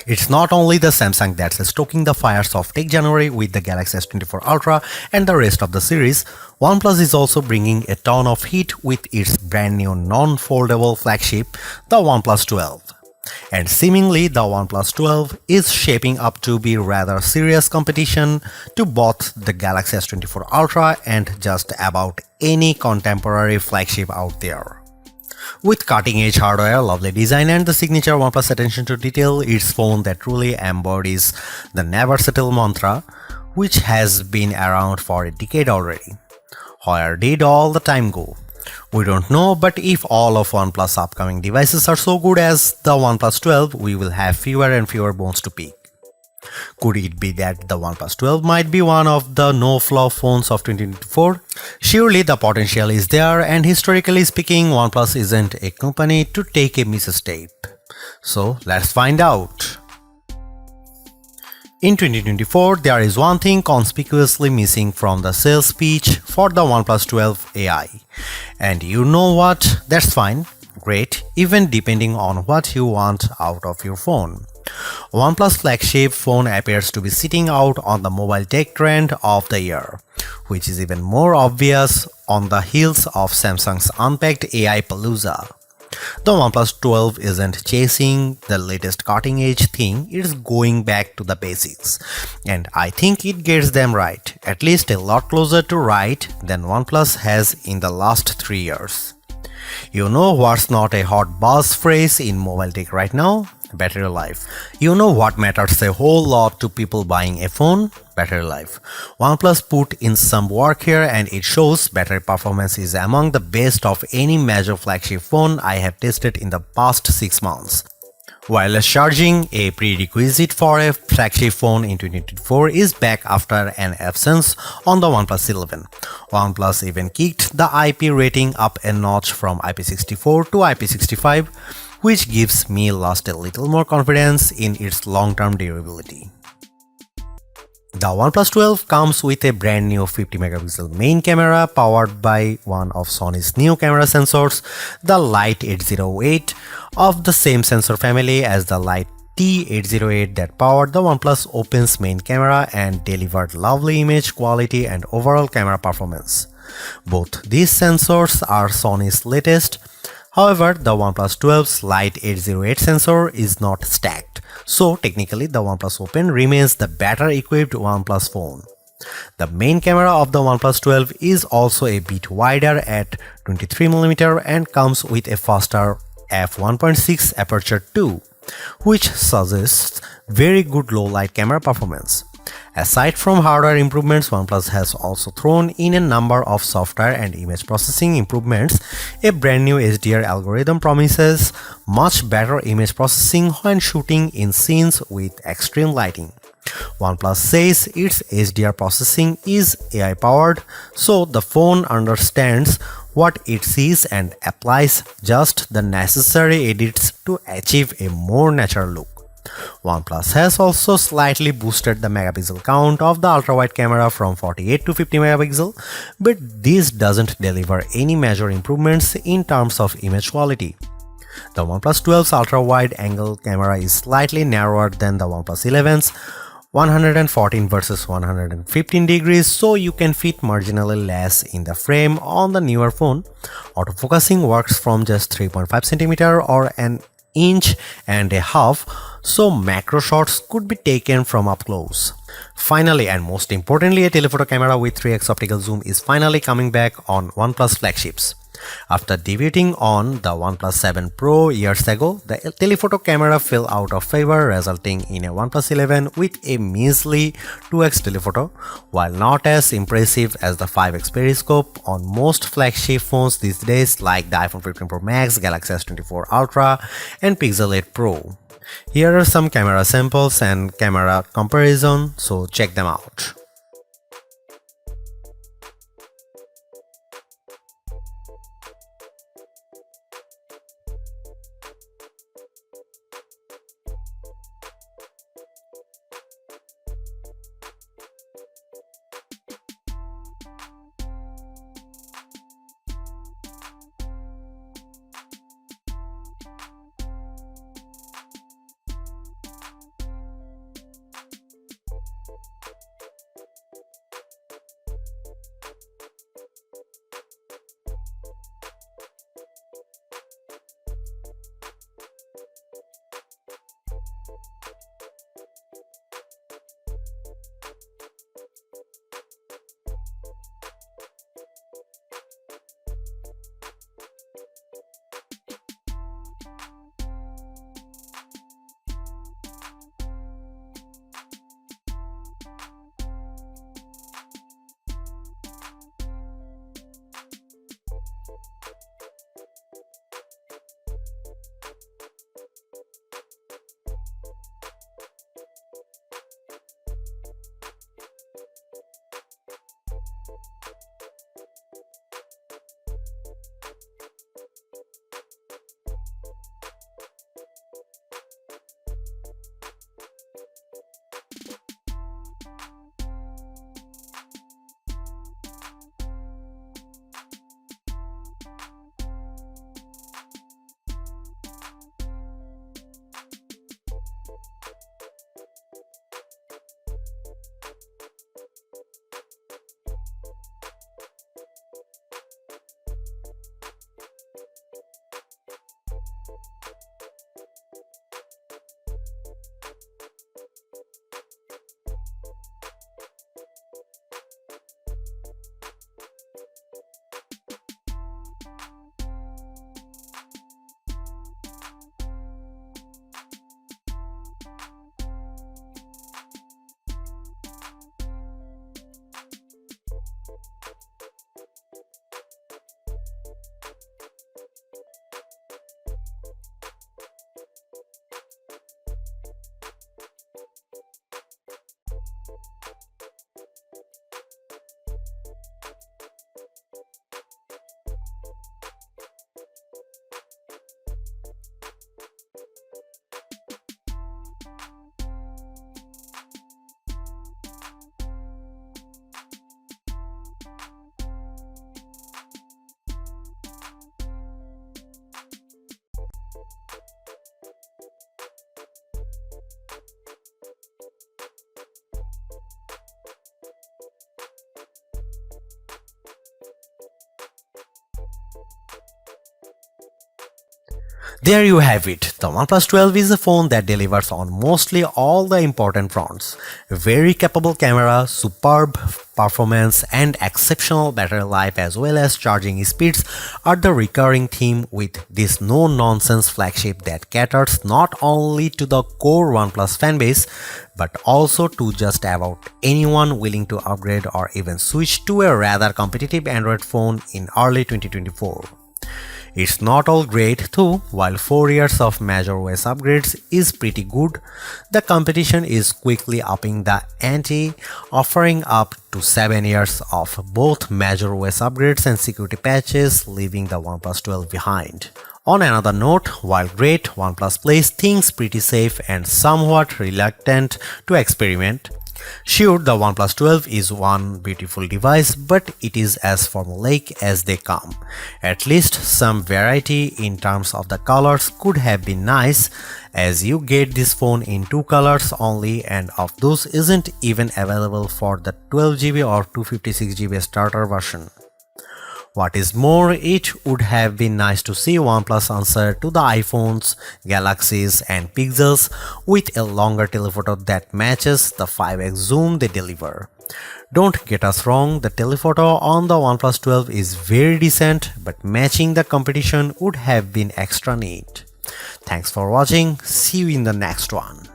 It's not only the Samsung that's stoking the fires of Tech January with the Galaxy S24 Ultra and the rest of the series. OnePlus is also bringing a ton of heat with its brand new non-foldable flagship, the OnePlus 12. And seemingly the OnePlus 12 is shaping up to be rather serious competition to both the Galaxy S24 Ultra and just about any contemporary flagship out there. With cutting-edge hardware, lovely design and the signature OnePlus attention to detail, it's phone that truly embodies the never settle mantra, which has been around for a decade already. Where did all the time go? We don't know, but if all of OnePlus upcoming devices are so good as the OnePlus 12, we will have fewer and fewer bones to pick. Could it be that the OnePlus 12 might be one of the no-flaw phones of 2024? Surely the potential is there, and historically speaking, OnePlus isn't a company to take a misstep. So let's find out. In 2024, there is one thing conspicuously missing from the sales pitch for the OnePlus 12 AI. And you know what? That's fine, great, even depending on what you want out of your phone. OnePlus flagship phone appears to be sitting out on the mobile tech trend of the year, which is even more obvious on the heels of Samsung's unpacked AI Palooza. The OnePlus 12 isn't chasing the latest cutting-edge thing, it's going back to the basics. And I think it gets them right, at least a lot closer to right than OnePlus has in the last 3 years. You know what's not a hot buzz phrase in mobile tech right now? Battery life. You know what matters a whole lot to people buying a phone? Battery life. OnePlus put in some work here and it shows battery performance is among the best of any major flagship phone I have tested in the past 6 months. Wireless charging, a prerequisite for a flagship phone in 2024, is back after an absence on the OnePlus 11. OnePlus even kicked the IP rating up a notch from IP64 to IP65, which gives me a little more confidence in its long-term durability. The OnePlus 12 comes with a brand new 50-megapixel main camera powered by one of Sony's new camera sensors, the Light 808, of the same sensor family as the Light T808 that powered the OnePlus Open's main camera and delivered lovely image quality and overall camera performance. Both these sensors are Sony's latest. However, the OnePlus 12's Light 808 sensor is not stacked, so technically the OnePlus Open remains the better equipped OnePlus phone. The main camera of the OnePlus 12 is also a bit wider at 23mm and comes with a faster f1.6 aperture too, which suggests very good low light camera performance. Aside from hardware improvements, OnePlus has also thrown in a number of software and image processing improvements. A brand new HDR algorithm promises much better image processing when shooting in scenes with extreme lighting. OnePlus says its HDR processing is AI powered, so the phone understands what it sees and applies just the necessary edits to achieve a more natural look. OnePlus has also slightly boosted the megapixel count of the ultra-wide camera from 48 to 50 megapixel, but this doesn't deliver any major improvements in terms of image quality. The OnePlus 12's ultra-wide angle camera is slightly narrower than the OnePlus 11's 114 versus 115 degrees, so you can fit marginally less in the frame on the newer phone. Autofocusing works from just 3.5 cm or an inch and a half, so macro shots could be taken from up close. Finally, and most importantly, a telephoto camera with 3x optical zoom is finally coming back on OnePlus flagships. After debuting on the OnePlus 7 Pro years ago, the telephoto camera fell out of favor, resulting in a OnePlus 11 with a measly 2x telephoto. While not as impressive as the 5x periscope on most flagship phones these days like the iPhone 15 Pro Max, Galaxy S24 Ultra, and Pixel 8 Pro. Here are some camera samples and camera comparison, so check them out. There you have it. The OnePlus 12 is a phone that delivers on mostly all the important fronts. A very capable camera, superb performance, and exceptional battery life as well as charging speeds are the recurring theme with this no-nonsense flagship that caters not only to the core OnePlus fanbase but also to just about anyone willing to upgrade or even switch to a rather competitive Android phone in early 2024. It's not all great though. While 4 years of major OS upgrades is pretty good, the competition is quickly upping the ante, offering up to 7 years of both major OS upgrades and security patches, leaving the OnePlus 12 behind. On another note, while great, OnePlus plays things pretty safe and somewhat reluctant to experiment. Sure, the OnePlus 12 is one beautiful device, but it is as formulaic as they come. At least some variety in terms of the colors could have been nice, as you get this phone in 2 colors only, and of those isn't even available for the 12GB or 256GB starter version. What is more, it would have been nice to see OnePlus answer to the iPhones, Galaxies and Pixels with a longer telephoto that matches the 5x zoom they deliver. Don't get us wrong, the telephoto on the OnePlus 12 is very decent, but matching the competition would have been extra neat. Thanks for watching, see you in the next one.